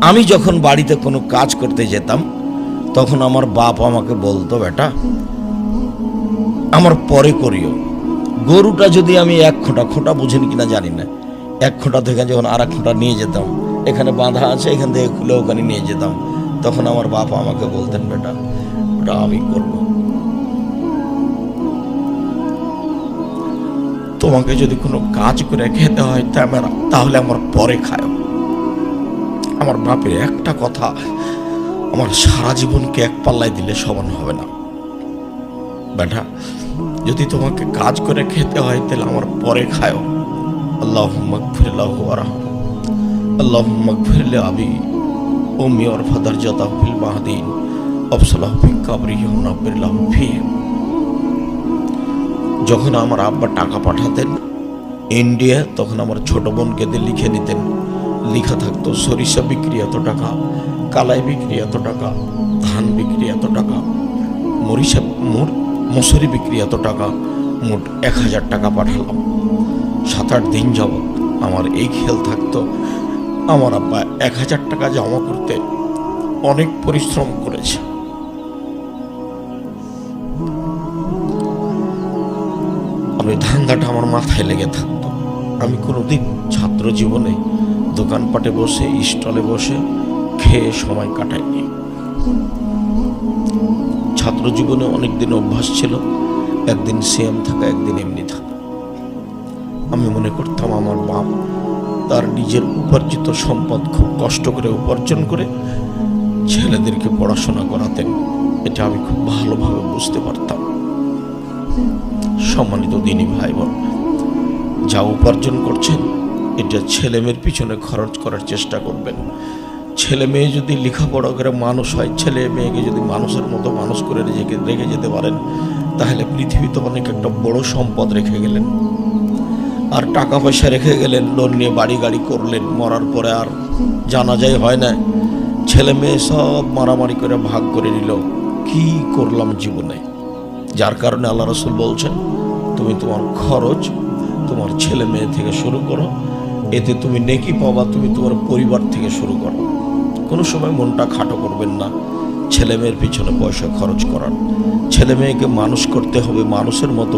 আমি যখন বাড়িতে কোনো কাজ করতে যেতাম তখন আমার বাপ আমাকে বলতো, বেটা আমার পরে করিও। গরুটা যদি আমি এক খোঁটা, খোঁটা বুঝেন কিনা জানি না, এক খোঁটা থেকে যখন আর এক খোঁটা নিয়ে যেতাম, এখানে বাঁধা আছে, এখান থেকে খুলে ওখানে নিয়ে যেতাম, তখন আমার বাপ আমাকে বলতেন, বেটা ওটা আমি করব। তোমাকে যদি কোনো কাজ করে খেতে হয় তাহলে আমার পরে খায়। আমার বাপের একটা কথা আমার সারা জীবনকে এক পাল্লায় দিলে সমান হবে না। বেটা যদি তোমাকে কাজ করে খেতে হয় তাহলে আমার পরে খায়। আল্লাহুম্মা গফিরলাহু ওয়ারহামহু, আল্লাহুম্মা গফিরলি আবি উম্মি ওয়ারফা দারজাতাহু ফিল মাহদিন ওয়াবসলাহু ফি কবরিহি ওয়া নাব্বিরলাহু ফিহি। যখন আমার আব্বা টাকা পাঠাতেন ইন্ডিয়া, তখন আমার ছোট বোনকে দিয়ে লিখে নিতেন। লিখা থাকতো সরিষা বিক্রি এত টাকা, কালাই বিক্রি এত টাকা, ধান বিক্রি এত টাকা, মসুরি বিক্রি এত টাকা, মোট 1000 টাকা পাঠালাম। 7-8 দিন যাবৎ আমার এই খেয়াল থাকতো আমার আব্বা 1000 টাকা জমা করতে অনেক পরিশ্রম করেছে। আমি ধান্দাটা আমার মাথায় লেগে থাকতো। আমি কোনোদিন ছাত্র জীবনে দোকানপাটে বসে, স্টলে বসে খেয়ে সময় কাটাইনি। ছাত্র জীবনে অনেকদিন অভ্যাস ছিল একদিন সিএম থাকা, একদিন এমনি থাকা। আমি মনে করতাম আমার বাপ তার নিজের উপার্জিত সম্পদ খুব কষ্ট করে উপার্জন করে ছেলেদেরকে পড়াশোনা করাতেন। এটা আমি খুব ভালোভাবে বুঝতে পারতাম। সম্মানিত দিনী ভাই বোন, যা উপার্জন করছেন এটা ছেলে মেয়ের পিছনে খরচ করার চেষ্টা করবেন। ছেলে মেয়ে যদি লেখাপড়া করে মানুষ হয়, ছেলে মেয়েকে যদি মানুষের মতো মানুষ করে রেখে যেতে পারেন, তাহলে পৃথিবীতে অনেক একটা বড় সম্পদ রেখে গেলেন। আর টাকা পয়সা রেখে গেলেন, লোন নিয়ে বাড়ি গাড়ি করলেন, মরার পরে আর জানাজাই হয় না, ছেলে মেয়ে সব মারামারি করে ভাগ করে নিল। কি করলাম জীবনে? যার কারণে আল্লাহ রাসূল বলছেন, তুমি তোমার খরচ তোমার ছেলে মেয়ে থেকে শুরু করো, এতে তুমি নেকি পাবা। তুমি তোমার পরিবার থেকে শুরু করো। কোনো সময় মনটা খাটো করবেন না ছেলে মেয়ের পিছনে পয়সা খরচ করার। ছেলে মেয়েকে মানুষ করতে হবে মানুষের মতো।